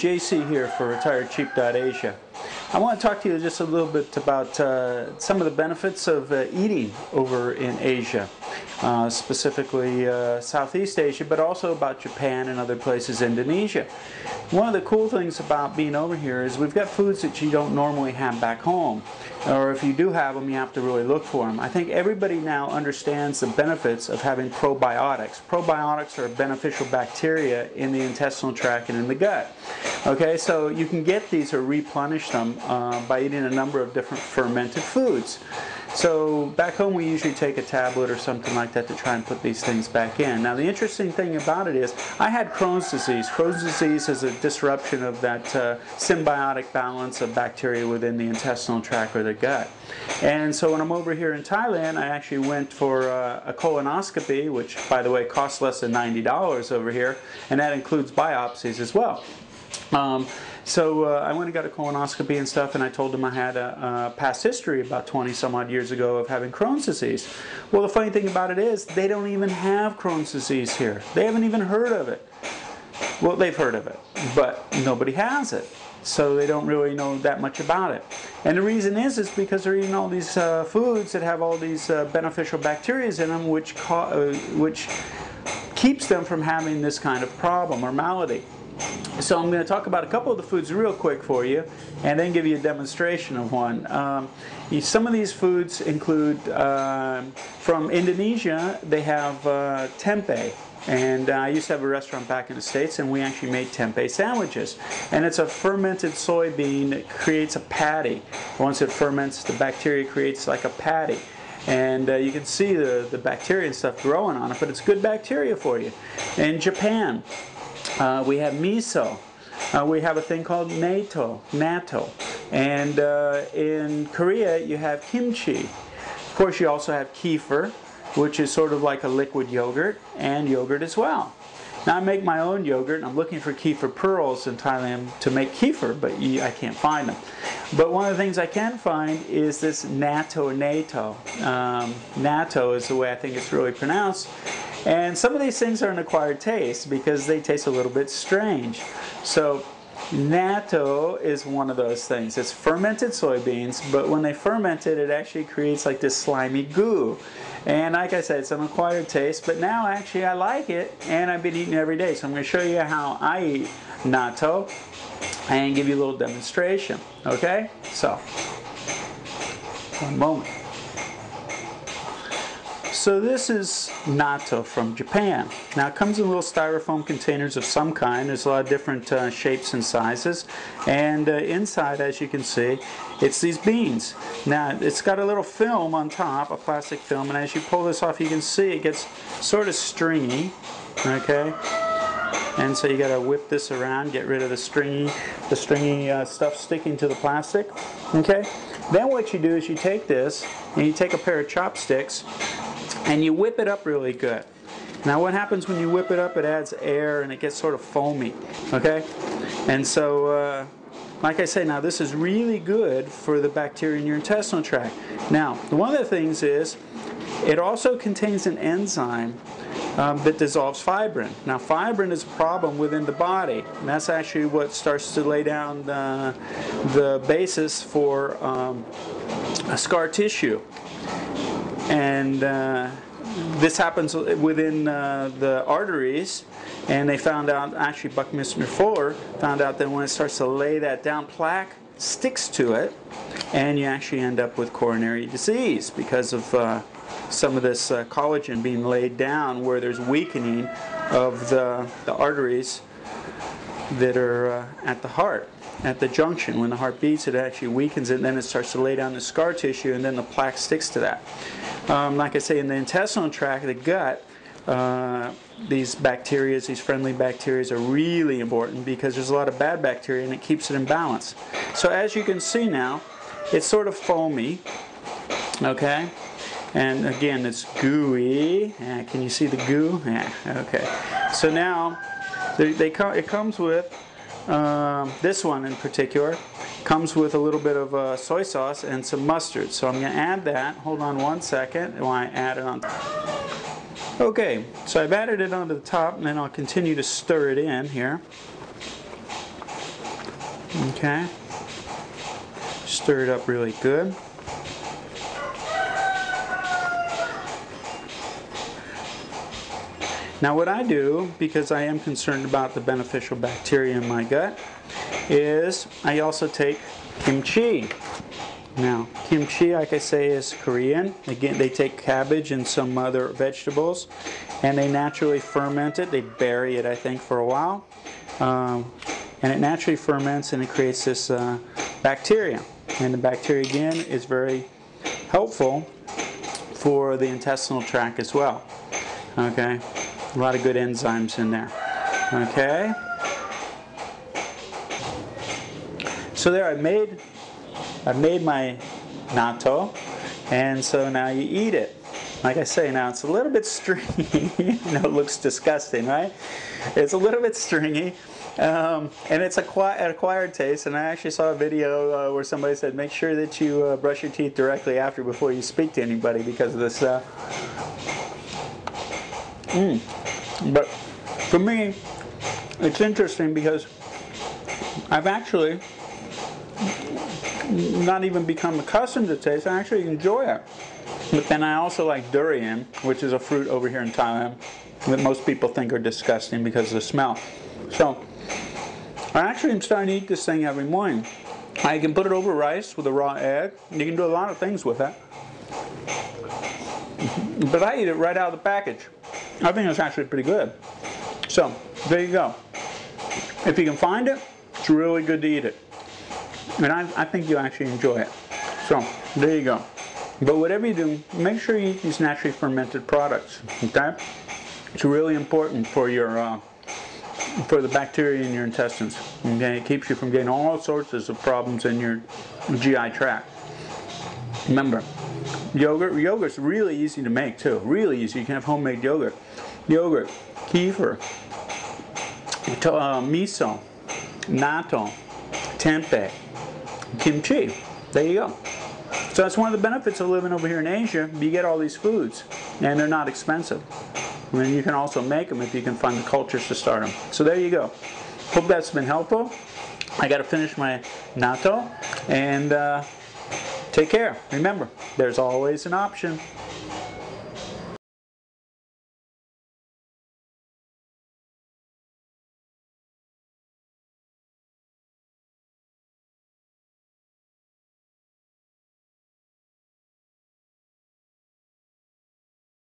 JC here for retiredcheap.asia. I want to talk to you just a little bit about some of the benefits of eating over in Asia, specifically Southeast Asia, but also about Japan and other places, Indonesia. One of the cool things about being over here is we've got foods that you don't normally have back home, or if you do have them, you have to really look for them. I think everybody now understands the benefits of having probiotics. Probiotics are beneficial bacteria in the intestinal tract and in the gut. Okay, so you can get these or replenish them by eating a number of different fermented foods. So back home we usually take a tablet or something like that to try and put these things back in. Now the interesting thing about it is I had Crohn's disease. Crohn's disease is a disruption of that symbiotic balance of bacteria within the intestinal tract or the gut. And so when I'm over here in Thailand, I actually went for a colonoscopy, which by the way costs less than $90 over here, and that includes biopsies as well. So I went and got a colonoscopy and stuff, and I told them I had a past history about 20 some odd years ago of having Crohn's disease. Well, the funny thing about it is they don't even have Crohn's disease here. They haven't even heard of it. Well, they've heard of it, but nobody has it. So they don't really know that much about it. And the reason is because they're eating all these foods that have all these beneficial bacteria in them, which keeps them from having this kind of problem or malady. So I'm going to talk about a couple of the foods real quick for you and then give you a demonstration of one. Some of these foods include, from Indonesia, they have tempeh. And I used to have a restaurant back in the States, and we actually made tempeh sandwiches. And it's a fermented soybean that creates a patty. Once it ferments, the bacteria creates like a patty. And you can see the bacteria and stuff growing on it, but it's good bacteria for you. In Japan, we have miso. We have a thing called Natto. And in Korea, you have kimchi. Of course, you also have Kefir, which is sort of like a liquid yogurt, and yogurt as well. Now, I make my own yogurt, and I'm looking for Kefir pearls in Thailand to make Kefir, but I can't find them. But one of the things I can find is this Natto. Natto is the way I think it's really pronounced. And some of these things are an acquired taste because they taste a little bit strange. So natto is one of those things. It's fermented soybeans, but when they ferment it, it actually creates like this slimy goo. And like I said, it's an acquired taste, but now actually I like it, and I've been eating it every day. So I'm going to show you how I eat natto and give you a little demonstration. Okay? So, one moment. So this is natto from Japan. Now it comes in little styrofoam containers of some kind. There's a lot of different shapes and sizes. And inside, as you can see, it's these beans. Now it's got a little film on top, a plastic film, and as you pull this off, you can see it gets sort of stringy. Okay? And so you got to whip this around, get rid of the stringy stuff sticking to the plastic. Okay? Then what you do is you take this and you take a pair of chopsticks and you whip it up really good. Now what happens when you whip it up, it adds air and it gets sort of foamy, okay? And so, like I say, now this is really good for the bacteria in your intestinal tract. Now, one of the things is, it also contains an enzyme that dissolves fibrin. Now fibrin is a problem within the body, and that's actually what starts to lay down the basis for scar tissue. And this happens within the arteries, and they found out, actually Buckminster Fuller found out that when it starts to lay that down, plaque sticks to it, and you actually end up with coronary disease because of some of this collagen being laid down where there's weakening of the arteries that are at the heart. At the junction, when the heart beats, it actually weakens it, and then it starts to lay down the scar tissue, and then the plaque sticks to that. Like I say, in the intestinal tract, the gut, these bacteria, these friendly bacteria, are really important because there's a lot of bad bacteria, and it keeps it in balance. So as you can see now, it's sort of foamy, okay? And again, it's gooey. Can you see the goo? Yeah, okay. So now, it comes with this one in particular comes with a little bit of soy sauce and some mustard. So I'm going to add that. Hold on one second while I add it on. Okay, so I've added it onto the top, and then I'll continue to stir it in here. Okay. Stir it up really good. Now what I do, because I am concerned about the beneficial bacteria in my gut, is I also take kimchi. Now, kimchi, like I say, is Korean. Again, they take cabbage and some other vegetables, and they naturally ferment it. They bury it, I think, for a while. And it naturally ferments, and it creates this bacteria. And the bacteria, again, is very helpful for the intestinal tract as well. Okay? A lot of good enzymes in there. Okay? So there, I've made my natto, and so now you eat it. Like I say, now it's a little bit stringy. You know, it looks disgusting, right? It's a little bit stringy, and it's an acquired taste. And I actually saw a video where somebody said, make sure that you brush your teeth directly after before you speak to anybody because of this. But for me, it's interesting because I've actually not even become accustomed to taste. I actually enjoy it. But then I also like durian, which is a fruit over here in Thailand that most people think are disgusting because of the smell. So I actually am starting to eat this thing every morning. I can put it over rice with a raw egg. You can do a lot of things with it. But I eat it right out of the package. I think it's actually pretty good. So there you go. If you can find it, it's really good to eat it. And I think you'll actually enjoy it. So there you go. But whatever you do, make sure you eat these naturally fermented products. Okay? It's really important for your for the bacteria in your intestines. Okay? It keeps you from getting all sorts of problems in your GI tract. Remember, yogurt's really easy to make too. Really easy. You can have homemade yogurt. Yogurt, kefir, miso, natto, tempeh, kimchi. There you go. So that's one of the benefits of living over here in Asia. You get all these foods, and they're not expensive. I mean, you can also make them if you can find the cultures to start them. So there you go. Hope that's been helpful. I got to finish my natto, and take care. Remember, there's always an option.